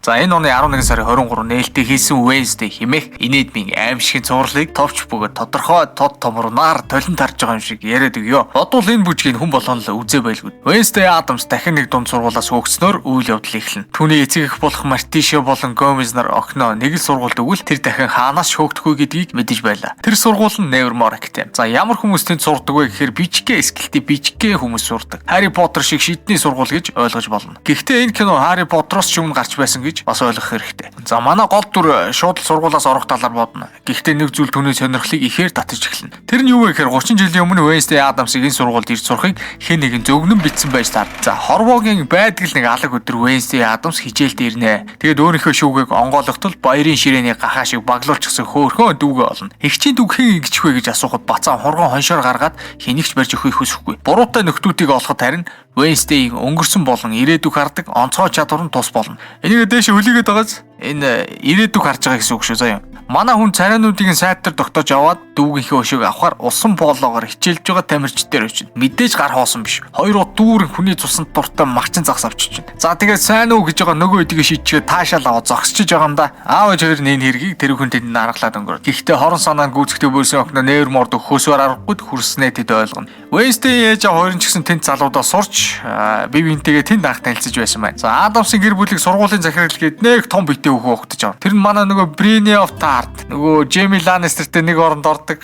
За энэ оны 11 сарын 23 нээлттэй хийсэн Wednesday хэмээх инээдмийн аимшигын цувралыг товч бөгөөд тодорхой тод томрунаар толин тарж байгаа юм шиг яриад өгөө. Бодвол энэ бүжгийг хүн болгоно л үзээ байлгүй. Wednesday Addams дахин нэг дунд сургуулаас хөөгснөөр үйл явдал эхэлнэ. Түүний эцэг эх болох Martisha болон Gomez нар охиноо нэг л сургуульд өгвөл тэр дахин хаанаас шөөгдөх вэ гэдгийг мэдэж байлаа. Тэр сургууль нь Nevermore гэжээ. За ямар хүмүүс тэнд сурдаг вэ гэхээр бичгээ эскэлтий бичгээ хүмүүс сурдаг. Harry Potter шиг шидний сургууль гэж ойлгож болно. Гэхдээ энэ кино Harry Potter-оос ч өмнө гарч байсан гэж бас ойлгох хэрэгтэй. За манай гол дүр шууд сургуулаас орох талаар бодно. Гэхдээ нэг зүйл түүний сонирхлыг ихээр татаж эхэлнэ. Тэр нь юу вэ гэхээр 30 жилийн өмнө Wednesday Addams-ыг энэ сургуульд ирж сурахыг хэн нэгэн зөгнөн бичсэн байж таа. За хорвоогийн байдаг нэг алаг өдөр Wednesday Addams хичээлд ирнэ. Тэгээд өөрийнхөө шүүгийг онгойлготол баярын ширээний гахаа шиг баглуулчихсан хөөхөн дүүгээ олно. Эгчийн дүүг хэн игчих вэ гэж асуухад бацаа хоргон хоншоор гаргаад хэнийгч барьж өгөхийг хүсэхгүй. Буруутай нөхдүүдийг олоход харин Wednesday-ийг өнгөрсөн болон ирээдүг хардаг онцгой чадвар нь тус болно. Энийг дээш хүлээгээд байгааз энэ ирээдүг харж байгаа гэсэн үг шүү заяа. Манай хүн царайнуудыг сайтар тогтоож аваад дүүгийнхээ өшөөг авахар усан поолоогоор хичээлж байгаа тамирчдээр очив. Мэдээж гар хоосон биш. Хоёр удаа дүүрэн хүний цусанд дуртай марчин загас авчиж байна. За тэгээд сайн уу гэж байгаа нөгөө эдгээ шийдчихээ таашаал аваа зогсчихж байгаа юм да. Аав ээж хоёр нь энэ хэргийг тэр хүн тэнд наргалаад өнгөрөв. Гэхдээ хорон санаа гүйцэхдээ бөөсөн охиноо Nevermore хөөсөөр аргагүй хүрснээ тэд ойлгоно. Wednesday ээж хоёрын ч гэсэн тэнд залуудаа сурч бие биентэйгээ тэнд анх танилцж байсан байна. За Addams-ын гэр бүлийг сургуулийн захирал гээд нэг том битээ өгөө ухтаж байгаа. Тэр нь манай нөгөө Brienne of Tarth нөгөө Jaime Lannister-тэй нэг оронд ордог.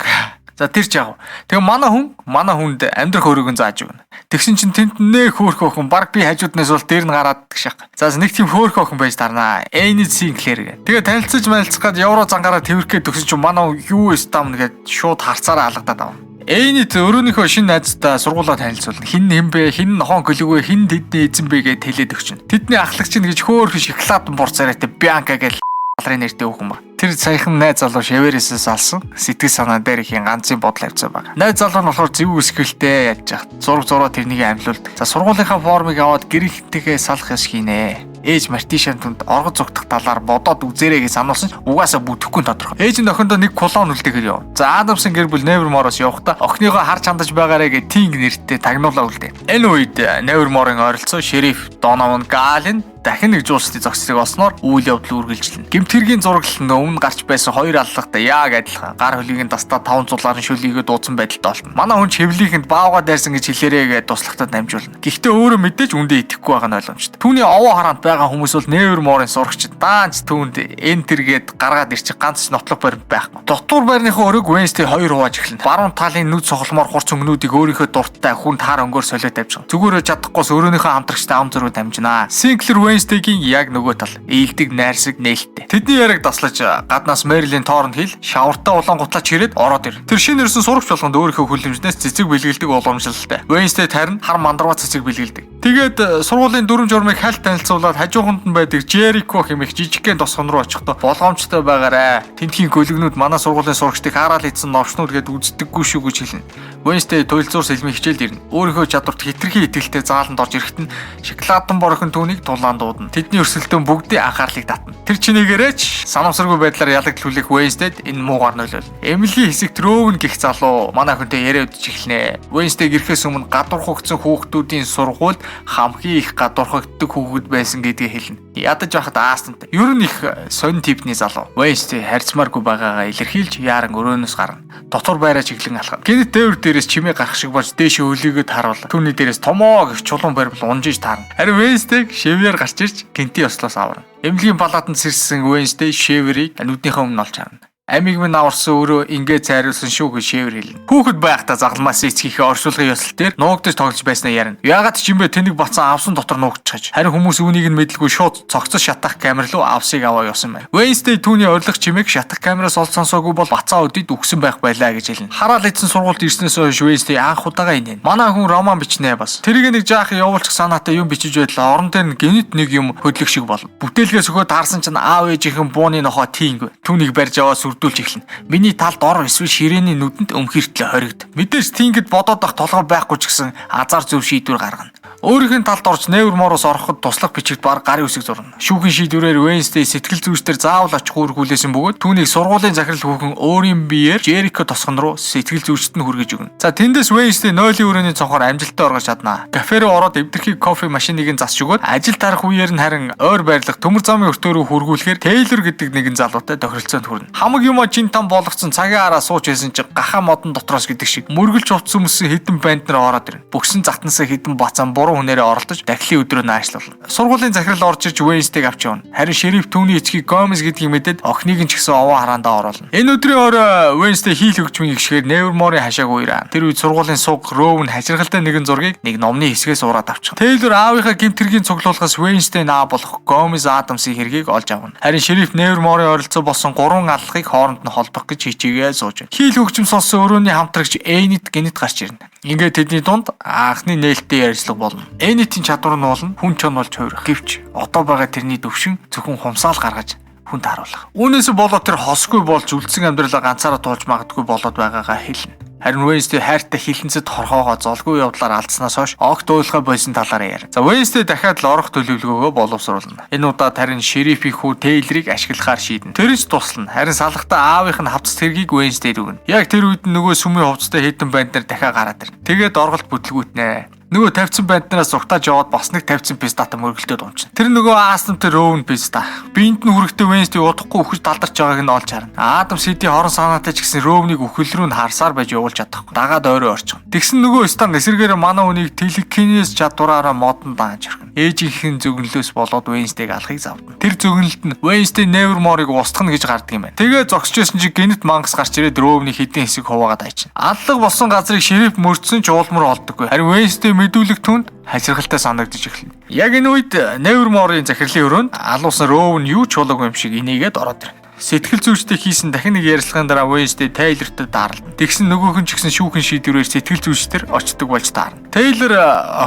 За тэр ч яав. Тэгээ манай хүнд амьдрах өрөөг нь зааж өгнө. Тэгсэн чинь тэнд нэг хөөрхөн охин баг би хажууднаас бол дээр нь гараад гэх шах. За нэг тийм хөөрхөн охин байж тарнаа. Enid Sinclair гэ. Тэгээ танилцаж малцгаад евро зангаараа тэрхээ төгсөн чинь манай юу стам нэгэд шууд харцаараа алгадаад авна. Enid өөрөөнийхөө шинэ найзтай сургуулаа танилцуулна. Хин нэм бэ? Хин нохон гэлгүй? Хин тэдний эзэн бэ гэж хэлээд өгчин. Тэдний ахлагч нь гэж хөөрхөн шоколадн бурцаараатай Bianca гэж алрын нэртэй хүүхэн ба. Тэр саяхан найз залуу шавэрээсээс алсан сэтгэл санаа дээр ихийн ганцын бодол авцсан баг. Найз залуу нь болохоор зөв үсгэлтэй яаж яах. Зураг тэрнийг амьлуулд. За сургуулийнхаа формыг аваад гэр ихтэйгээ салах ёс хийнэ. Ээж Martisha түнд оргод зүгтэх талаар бодоод үзээрэй гэж сануулсан. Угаасаа бүтэхгүй тодорхой. Ээж нь охиндоо нэг колон үлдээгээр яв. За Addams-ын гэр бүл Nevermore-оос явахдаа охиныгоо харж хандаж байгаарэ гэж Ting нэртэй тагнуулаа үлдээ. Энэ үед Nevermore-ын ойролцоо шериф Donovan Galen дахин нэг жуулчдын зогсрыг олсноор үйл явдал үргэлжилнэ. Гэмтэргийн зураглал нь өмнө гарч байсан хоёр аллагтай яг адилхан гар хөлийг нь дастаа 5 зулаарын шүлийгээ дуудсан байдалтай олно. Манай хүн чевлийнхэнд баавга дайрсан гэж хэлээрээ гэж туслахтад намжуулна. Гэхдээ өөрөө мэдээж үндэ итгэхгүй байгаа нь ойлгомжтой. Түүний овоо хараанд байгаа хүмүүс бол Nevermore-ын сурагчид даанч түүнд энтергээд гаргаад ирчих ганц нотлох баримт байхгүй. Дотор байрныхаа өрөөг Wednesday хоёр хувааж эхэлнэ. Баруун талын нүд цохолмоор хурц өнгнүүдийг өөрийнхөө дуртай хүнд хар өнгөөр солиод тавьчихсан. Зүгээрээ чадахгүйс өөрөөнийхөө хамтрагчтай ам зураг дамжинаа. Sinclair Wednesday-гийн яг нөгөө тал ээлдэг найрсаг нээлттэй. Тэдний яриг таслаж гаднаас Marilyn Thorne хэл шавартаа улаан гутлаач ирээд ороод ир. Тэр шинэ ирсэн сурагч болгонд өөрийнхөө хүлэмжнээс цэцэг бэлгэлдэг уламжлалтай. Wednesday харин хар мандарва цэцэг бэлгэлдэг. Тэгээд сургуулийн дүрм журмыг хальт танилцуулаад хажууганд нь байдаг Jericho хэмээх жижигхэн тосгон руу очихдоо болгоомжтой байгаарэ. Тэнтхийн гөлөгнүүд манай сургуулийн сурагчдыг хараад ийдсэн новчнууд гээд үздэггүй шүү гэж хэлнэ. Wednesday туйлзуур сэлмийн хичээлд ирнэ. Өөрийнхөө чадварт хитрхи итгэлтэй зааланд орж ирэхэд нь шоколадан борхон түүнийг тулаан дуудана. Тэдний өрсөлдөөн бүгдийн анхаарлыг татна. Тэр чинээгээрээч санамсаргүй байдлаар ялагдуулах Wednesday энэ муугаар нойлол. Emily хэсэг трөөгн гих залуу манай хүнтэй яриа өдөж эхэлнэ. Wednesday гэрхээс өмнө гадуурхагдсан хүүхдүүдийн сургуульд хамгийн их гадуурхагддаг хүүхэд байсан гэдгийг хэлнэ. Ядаж байхад аастантай. Ер нь их сонин типний залуу. Wednesday харьцмааргүй байгаагаа илэрхийлж яаран өрөөнөөс гарна. Дотор байраа чиглэн алхав. Гэнэт дээвэр дээрээс чимээ гарах шиг болж дээшээ хөлийгөд харуулна. Түүний дээрээс томоо гэх чулуун баримл унжиж таарна. Харин Wednesday шивээр гарч ирж гэнти ослоос аварна. Эмнэлгийн палатанд сэрсэн Wednesday шивэрийг нүднийхээ өмнө олж харна. Амиг минь аварсан өөрөө ингээд цайруулсан шүү гэж шивэр хэлнэ. Хүүхэд байхдаа загламаас эцгийнхээ оршуулгын ёслол дээр нуугдаж тоглож байснаа ярина. Яагаад ч юм бэ тэнийг бацсан авсан дотор нуугдчихаж. Харин хүмүүс үүнийг нь мэдлгүй шууд цогцос шатах камер руу авсыг аваа явсан байна. Wednesday түүний орилох чимээг шатах камераас олж сонсоогүй бол бацаа өдөд үгсэн байх байлаа гэж хэлнэ. Хараал эзэн сургуульд ирснээс хойш Wednesday анх удаага инээн. Манай хүн роман бичнэ бас. Тэрийг нэг жаахан явуулчих санаатай юм бичиж байдлаа орон дээр нь гинэт нэг юм хөдлөх шиг болно. Бүтээлгээс өгөө таарсан чинь аав ээжийнхэн бууны нохоо Ting түүнийг барьж аваа сүрдүүлж эхэлнэ. Миний талд ор эсвэл ширээний нүдэнд өмхөртлөө хоригд. Мэдээж Ting-д бодоод ах толгой байхгүй ч гэсэн азар зөв шийдвэр гаргана. Өөрийнх нь талд орж Nevermore-оос ороход туслах бичигт баг гарын үсэг зурна. Шүүхийн шийдвэрээр Wednesday сэтгэл зүйчдэр заавал очих үүргүүлсэн бөгөөд түүнийг сургуулийн захирал хүүхэн өөрийн биеэр Jericho тосгон руу сэтгэл зүйчтэд нь хүргэж өгнө. За тэндээс Wednesday нойлын өрөөний цонхоор амжилттай оргож чадна. Кафе руу ороод эвдэрхий кофе машиныг нь засч өгөөд ажил тарах үеэр нь харин ойр байрлах төмөр замын өртөө рүү хүргүүлэхээр Taylor гэдэг нэгэн залуутай тохиролцоонд хүрнэ. Хамаг юм чин там болгоцсон цагийн араа сууж байсан чинь гахаа модон дотроос гэдэг шиг мөргөлж хувцсан өмсөн хэдэн банд нар ороод ирнэ. Бүгсэн затнасаа хэдэн бацаан буруу хүнээрээ оролдож дахлын өдрөө наашлуулна. Сургуулийн захирал орж ирж Wednesday-г авч явна. Харин шериф түүний эцгийг Gomez гэдгийг мэдээд охиныг нь ч гэсэн овоо хараандаа оруулна. Энэ өдрийн орой Wednesday хийл хөгжмийн гişгээр Nevermore-ийн хашааг уураа. Тэр үед сургуулийн суг Rowan хачиргалтай нэгэн зургийг нэг номны хэсгээс ураад авчихна. Taylor аавынхаа гэмтэргийн цуглуулгаас Wednesday наа болох Gomez Adams-ийн хэргийг олж авна. Харин шериф Nevermore-ийн ойролцоо болсон 3 аллахыг хооронд нь холбох гэж хичээгээ сууж байна. Хийл хөгжим сонссон өрөөний хамтрагч Enid гинэт гарч ирнэ. Ингээд тэдний дунд анхны нээлттэй ярилцлага болно. Enid-ийн чадвар нь бол хүн чон болж хувирах. Гэвч одоо байгаа тэрний төвшин зөвхөн хумсаал гаргаж хүнд харуулах. Үүнээс болоод тэр хосгүй болж үлдсэн амьдралаа ганцаараа туулж магадгүй болоод байгаагаа хэлнэ. Харин Wednesday хайртай хилэнцэд хорхоогоо золгүй явдлаар алдснаас хойш огт уйлахаа болсон талаараа яар. За Wednesday дахиад л орох төлөвлөгөөгөө боловсруулна. Энэ удаад харин шерифийн хүү Taylor-ыг ашиглахаар шийднэ. Тэр ч туслана. Харин салхтаа аавынх нь хавц тэргийг Wednesday-д өгнө. Яг тэр үед нөгөө сүмийн хувцастай хэдэн банд нар дахиад гараад ирнэ. Тэгээд орголт бүтлгүүтнэ. Нөгөө тавьсан банднараас угтааж яваад бас нэг тавьсан пистата мөргөлтөд унчна. Тэр нөгөө Аастамтай Rowan писта. Биэнд нь хүрэхдээ Wednesday удахгүй үхэж далдарч байгааг нь олж харна. Адам City хорон санаатай ч гэсэн Rowan-ыг үхэл рүү нь харсаар байж явуулж чадахгүй. Дагаад ойроо орчихно. Тэгсэн нөгөө стан эсэргээрээ манай хүнийг телекинез чадвараараа модон дааж орхино. Ээжийнхэн зөвгөнлөөс болоод Wednesday-г алахыг завдна. Тэр зөвгөнөлт нь Wednesday Nevermore-ыг устгах гэж гардаг юм байна. Тэгээ зогсчихсэн чинь гинэт мангас гарч ирээд Rowan-ы хэдэн хэсэг хуваагаад айчна. Аллаг болсон газрыг шериф мөрдсөн ч уулмар олдоггүй. Харин Wednesday мэдүүлэг түнд хачиргалтай санагдаж эхэлнэ. Яг энэ үед Nevermore-ийн захирлын өрөөнд алуусан Rowan юу ч болоогүй юм шиг инээгээд ороод ирнэ. Сэтгэл зүйчтэй хийсэн дахин нэг ярилцлагын дараа Wednesday Taylor-тэй таарлана. Тэгсэн нөгөөх нь ч гэсэн шүүхэн шийдвэрээр сэтгэл зүйчдэр очдог болж таарна. Taylor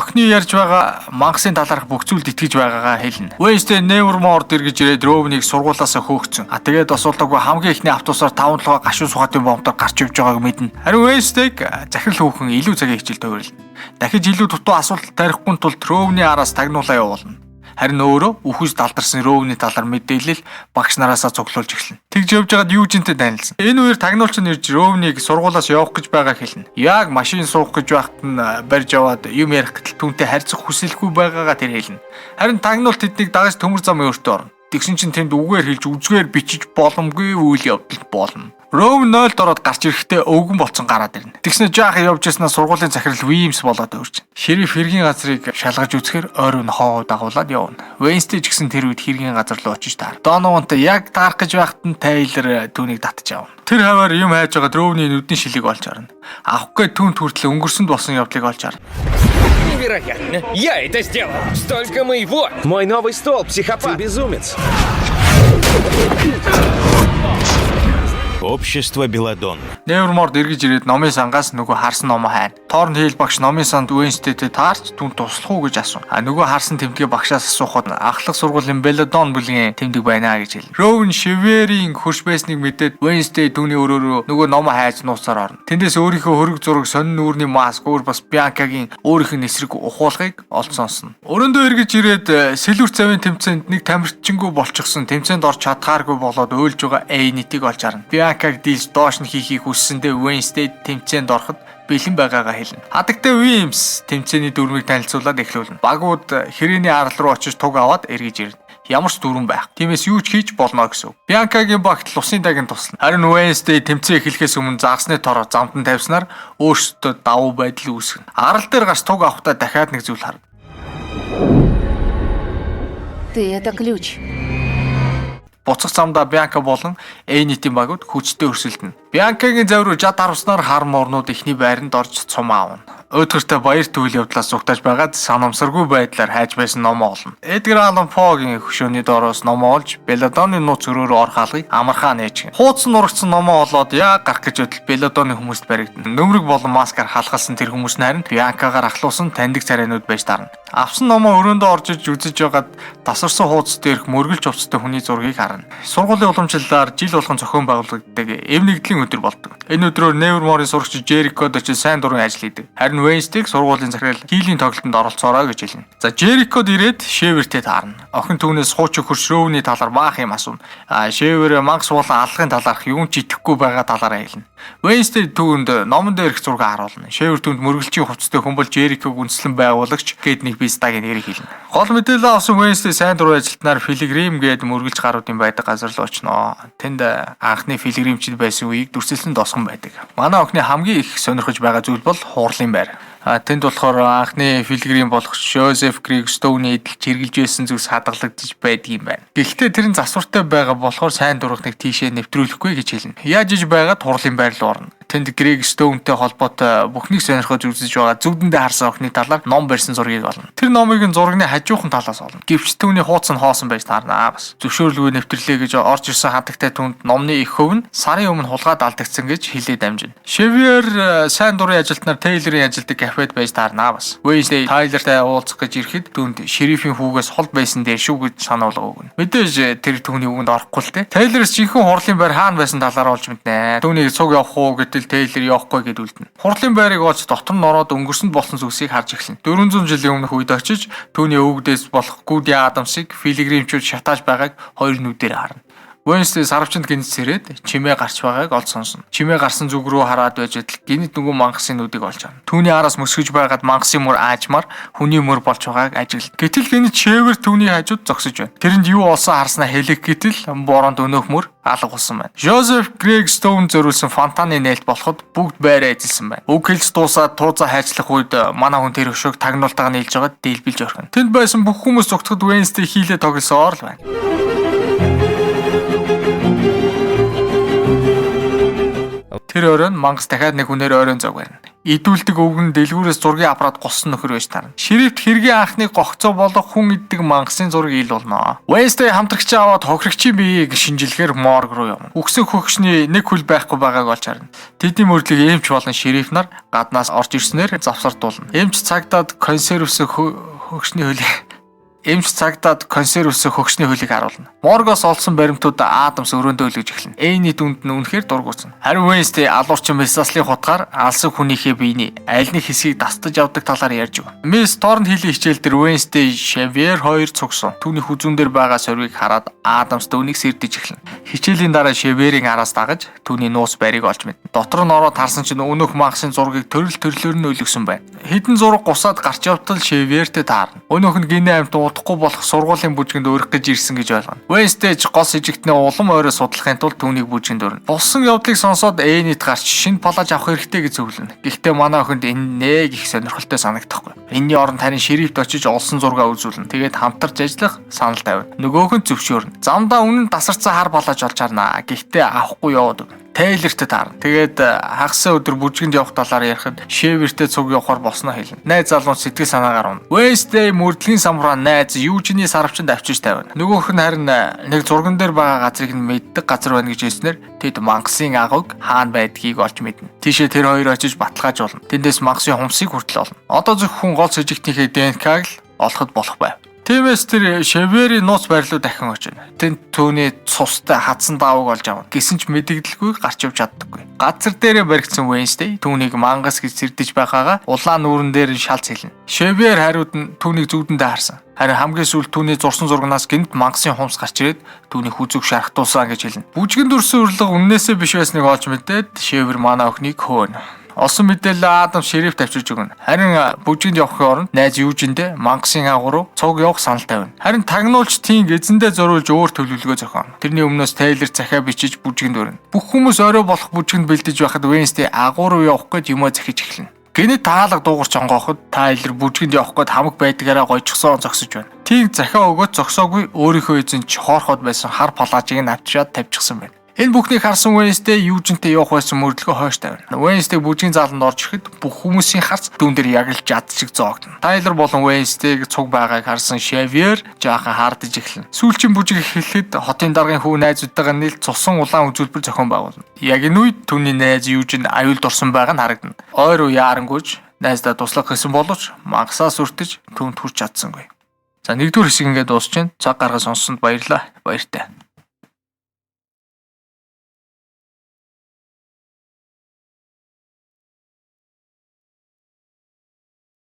охины ярьж байгаа мангасын талаарх бүх зүйлд итгэж байгаагаа хэлнэ. Wednesday Nevermore дэргэж ирээд Rowan-ыг сургуулаасаа хөөгцөн. Тэгээд бас удаагүй хамгийн ихний автобусаар 5-7 гашуун сухатын бомбоор гарч явж байгааг мэднэ. Харин Wednesday захирал хүүхэн илүү цагийн хичээлд хувирлна. Дахиж илүү дутуу асуулт тарихгүй тул Rowan-ы араас тагнуулаа явуулна. Харин өөрөө үхэж далдарсан Rowan-ы талаар мэдээлэл багш нараасаа цуглуулж эхэлнэ. Тэгж явж байгаад Eugene-тэй танилцсан. Энэ үеэр тагнуулч нь ирж Rowan-ыг сургуулаас явах гэж байгааг хэлнэ. Яг машин суух гэж байхад нь барьж яваад юм ярих гэтэл түүнтэй харьцах хүсэлгүй байгаагаа тэр хэлнэ. Харин тагнуулт тэднийг дагаж төмөр замын өртөө орно. Тэгсэн чинь тэнд үгээр хэлж үзгээр бичиж боломгүй үйл явдал болно. Rowan 0-д ороод гарч ирэхдээ өвгөн болцсон гараад ирнэ. Тэгснэ жаахан явж яснаа сургуулийн захирал Williams болоод өөрч. Шериф хэргийн газрыг шалгаж үзэхээр ойроо нь хоо дагуулад явна. Wednesday ч гэсэн тэр үед хэргийн газар руу очиж таар. Donovanтай яг таарах гэж байхад нь Taylor түүнийг татж авна. Тэр хаваар юм хайж байгаад Rowan-ы нүдний шилийг олж харна. Авахгүй түүнд хүртэл өнгөрсөнд болсон явдлыг олж харна. Невероятно! Я это сделал! Столько моего! Мой новый стол, психопат! Ты безумец! Общество Белладонна. Nevermore дэргэж ирээд номын сангаас нөгөө харсан номоо хайна. Торн Хейл багш номын санд Wednesday-тэй таарч түн туслах уу гэж асуув. Нөгөө харсан тэмдгээ багшаас асуухад ахлах сургуулийн Belladonna бүлгийн тэмдэг байна гэж хэлнэ. Rowan Shiver-ийн хурш байсныг мэдээд Wednesday түүний өрөөрөө нөгөө номоо хайж нууцаар орно. Тэндээс өөрийнхөө хөрөг зураг сонин нүүрний маск өөр бас Bianca-гийн өөрийнх нь эсрэг ухуулгыг олж сонсно. Өрөөндөө эргэж ирээд сэлвэр цавын тэмцээнд нэг тамирчингүй болчихсон тэмцээнд орж чадхааргүй болоод өөлж байгаа Enid-ийг олж харна. Bianca-г дийлж доош нь хийхийг хүссэндээ Wednesday тэмцээнд ороход бэлэн байгаагаа хэлнэ. Хадагтай Williams тэмцээний дүрмийг танилцуулаад эхлүүлнэ. Багууд хэрээний арал руу очиж туг аваад эргэж ирнэ. Ямар ч дүрэн байх. Тиймээс юу ч хийж болно гэсэн. Bianca-гийн багт усын дагин туслана. Харин Wednesday тэмцээн эхлэхээс өмнө загсны тороо замдан тавьснаар өөрсдөө давуу байдал үүсгэнэ. Арал дээр гарч туг авахдаа дахиад нэг зүйл харна. Ты это ключ. Буцах замдаа Bianca болон Enid-ийн багууд хүчтэй өрсөлдөнө. Bianca-гийн завь руу жад харвснаар хар морнууд ихний байранд орж цум аавна. Өдгөртөө баяр түүл явдлаас зугтаж байгаад санамсаргүй байдлаар хайж байсан номоо олно. Edgar Allan Poe-гийн хөшөөний доороос номоо олж Belladonna-ны нууц өрөөрөө орох алгыг амархаа нээж. Хуудсан нурагцсан номоо олоод яг гарах гэж байтал Belladonna-ны хүмүүст баригдана. Нөмрөг болон маскаар халахалсан тэр хүмүүс нь харин Bianca-гаар ахлуулсан таньдаг царайнууд байж таарна. Авсан номоо өрөөндөө орж иж үзэж байгаад тасарсан хуудас дээрх мөргөлж хувцастай хүний зургийг харна. Сургуулийн уламжлалаар жил болгон зохион байгуулагддаг эв нэгдлийн өдөр болдог. Энэ өдрөөр Nevermore-ийн сурагч Jericho-д очиж сайн дурын ажил хийдэг. Харин Wednesday-г сургуулийн захирал хийлийн тоглолтод оролцоорой гэж хэлнэ. За Jericho-d ирээд Shave-тэй таарна. Охин түүнээс хуучин хөрш Rowan-ы талаар баах юм асууна. Shave Max болон аллагын талаарх юун ч итгэхгүй байгаа талаараа хэлнэ. Wednesday түүнд номон дээр их зураг харуулна. Shave түүнд мөргөлчийн хувцастай хүн бол Jericho-г үндэслэн байгуулагч гээд нэг бистагийн нэрийг хэлнэ. Гол мэдээлэл авсан Wednesday сайн дурын ажилтнаар Pilgrim гээд мөргөлч гаруудын байдаг газар л очноо. Тэнд анхны Pilgrim-чид байсан үеийг дүрсэлсэн досгон байдаг. Манай охины хамгийн их сонирхож байгаа зүйл бол хуурлын байр. Тэнд болохоор анхны Pilgrim болох Joseph Greg Stone-ийн эдэлж хэрглэж байсан зүйлс хадгалагдаж байдгийм байна. Гэхдээ тэр нь засвартай байгаа болохоор сайн дургахныг тийшээ нэвтрүүлэхгүй гэж хэлнэ. Яаж иж байгаад хуурлын байр руу орно. Тэнд Greg Stone-тэй холбоотой бүхнийг сонирхож үзэж байгаа зүгдэндээ харсан охины талаар ном барьсан зургийг олно. Тэр номыг нь зургийн хажуухан талаас олно. Гэвч түүний хууц нь хоосон байж таарнаа бас. Зөвшөөрлгүй нэвтрлээ гэж орж ирсэн хатагтай түнд номны их хөв нь сарын өмнө хулгайд алдагдсан гэж хэлээд амжина. Xavier сайн дурын ажилтнаар Taylor-ийн ажилдаг кафед байж таарнаа бас. Wednesday Tyler-тай уулзах гэж ирэхэд түнд шерифийн хүүгээс хол байсан дээр шүү гэж сануулга өгнө. Мэдээж тэр түүний үгэнд орохгүй л те. Taylor-с жинхэнэ хуурлын байр хаана байсан талаар олж мэднэ. Түүнийг цуг явах уу гэдэг Taylor явахгүй гэд үлдэнэ. Хурлын байрыг олж дотор нь ороод өнгөрсөнд болсон зүйлсийг харж эхэлнэ. 400 жилийн өмнөх үед очиж түүний өвгдөөс болох Goody Adams-ыг Pilgrim-чууд шатааж байгааг хоёр нүдээр харна. Wednesday сарвчанд гинц сэрээд чимээ гарч байгааг олж сонсно. Чимээ гарсан зүг рүү хараад байж адил гинэт нөгөө мангасын нүдийг олж авна. Түүний араас мөсгөж байгаад мангасын мөр аажмаар хүний мөр болж байгааг ажиглав. Гэтэл гинэт Shave түүний хажууд зогсож байна. Тэрэнд юу олсон харснаа хэлэх гэтэл бороонд өнөөх мөр алга болсон байна. Joseph Greg Stone зориулсан фонтаны нээлт болоход бүгд байраа эзэлсэн байна. Үг хэлж дуусаад туузаа хайчлах үед манай хүн тэр өшөөг тагнуултагаа нийлж байгаад дийлбэлж орхино. Тэнд байсан бүх хүмүүс зогтоход Wednesday хийлээ тоглосоор л байна. Тэр оройн мангас дахиад нэг хүнээр оройн зог барина. Идүүлдэг өвгөн дэлгүүрээс зургийн аппарат гуссан нөхөр байж таарна. Шерифт хэргийн анхны гогцоо болох хүн иддэг мангасын зургийг ил болно. Wednesday хамтрагч аваад хохирогчийн биеийг шинжилгээр морг руу явна. Үхсэн хөгшний нэг хөл байхгүй байгааг олж харна. Тэдний мөрдлийг эмч болон шериф нар гаднаас орж ирснээр завсардуулна. Эмч цагтаад консервс хөгшний хөлийг хөгшний хөлийг харуулна. Моргоос олсон баримтуудаа Адамс өрөөндөө үлгэж эхэлнэ. Эйний дүнд нь үнэхээр дургуутсан. Харин Wednesday алуурчин Месаслын хутгаар алсан хүнийхээ биений аль нэг хэсгийг дастаж авдаг талаар ярьж өгнө. Мес Торн хийлийн хичээл дээр Wednesday Xavier хоёр цугсан. Түүний хүзүүн дээр байгаа соргийг хараад Адамс дөөнийг сэрдэж эхэлнэ. Хичээлийн дараа Xavier-ийн араас дагаж түүний нуус байрыг олж мэднэ. Дотор нь ороод харсан чинь өнөөх мангасын зургийг төрлөөр нь өлгсөн байна. Хэдэн зураг гусаад гарч явтал Xavier-тэй таарна. Өнөөх нь гинэ амт удахгүй болох сургуулийн бүжгэнд өргөх гэж ирсэн гэж ойлгоно. Wednesday гос ижигтний улам ойроо судлахын тулд түүнийг бүжгэнд өрнө. Болсон явдлыг сонсоод Энит гарч шинэ палаж авах хэрэгтэй гэж зөвлөнө. Гэхдээ манай охинд энэ нэг их сонирхолтой санагдахгүй. Энэний оронд харин шерифт очиж олсон зургаа үзүүлнэ. Тэгээд хамтарч ажиллах санал тавина. Нөгөөх нь зөвшөөрнө. Замдаа үнэн тасарсан хар палаж олж харнаа. Гэхдээ авахгүй яваад өгнө. Taylor-тэй таарна. Тэгээд хагас өдөр бүжгэнд явах талаар ярихад Shave-тэй цуг явахаар болсноо хэлнэ. Найз залуу сэтгэл санаагаар унна. Wednesday мөрдлийн самураа найз Eugene-ийн сарвчанд авчиж тавина. Нөгөөх нь харин нэг зурган дээр байгаа газрыг нь мэддэг газар байна гэж хэлснээр тэд мангасын агууг хаана байдгийг олж мэднэ. Тийшээ тэр хоёр очиж баталгаажуулна. Тэндээс мангасын хумсыг хүртэл олно. Одоо зөвхөн гол сэжигтнийхээ ДНК-г л олоход болох байв. Тиймээс тэр Xavier-ийн нууц байрлуу дахин очино. Тэнд түүний цустай хадсан даавыг олж авна. Гэсэн ч мэдэгдэлгүй гарч явж чаддаггүй. Газар дээрээ баригдсан Wednesday түүнийг мангас гэж сэрдэж байгаагаа улаан нүүрэн дээр шалц хэлнэ. Xavier хариуд нь түүнийг зүгдэндээ харсан. Харин хамгийн сүүлд түүний зурсан зургнаас гинт мангасын хумс гарч ирээд түүний хүзүүг шархтуулсан гэж хэлнэ. Бүжгэн дүрсэн урлаг үннээсээ биш байсныг олж мэдээд Xavier манай охиныг хөөнө. Олсон мэдээлэл Адам шериф тавьчих өгнө. Харин бүжгэнд явахын оронд найз Eugene-д мангасын агуу руу цуг явах санал тавина. Харин тагнуулч тийм эзэндээ зориулж өөр төлөвлөгөө зохионо. Тэрний өмнөөс Taylor захиа бичиж бүжгэнд өрнө. Бүх хүмүүс орой болох бүжгэнд бэлдэж байхад Wednesday агуу руу явах гэж юмаа захиж эхэлнэ. Гэнэ таалга дуугарч онгооход Taylor бүжгэнд явах гээд хамаг байдгаараа гойчгсон зогсож байна. Тийм захиа өгөөд зогсоогүй өөрийнхөө эзэн чохоорхоод байсан хар палажийг нь авчираад тавьчихсан байна. Энэ бүхнийг харсан Wednesday Eugene-тэй явах байсан мөрдлөгөө хойш тавина. Wednesday бүжгийн зааланд орж ирэхэд бүх хүмүүсийн харц дүүн дээр яг л жад шиг зоогдно. Tyler болон Wednesday-г цуг байгааг харсан Xavier жаахан хаардаж эхэлнэ. Сүүлчийн бүжиг эхлэхэд хотын даргын хүү найзуудтайгаа нийлж цусан улаан үзүүлбэр зохион байгуулна. Яг энэ үед түүний найз Eugene аюулд орсон байгаа нь харагдана. Ойр уу яарангуйж найздаа туслах гэсэн боловч мангасаас өртөж түүнд хүрч чадсангүй. За нэгдүгээр хэсэг ингээд дуусч байна. Цаг гаргаж сонссонд баярлалаа. Баяртай.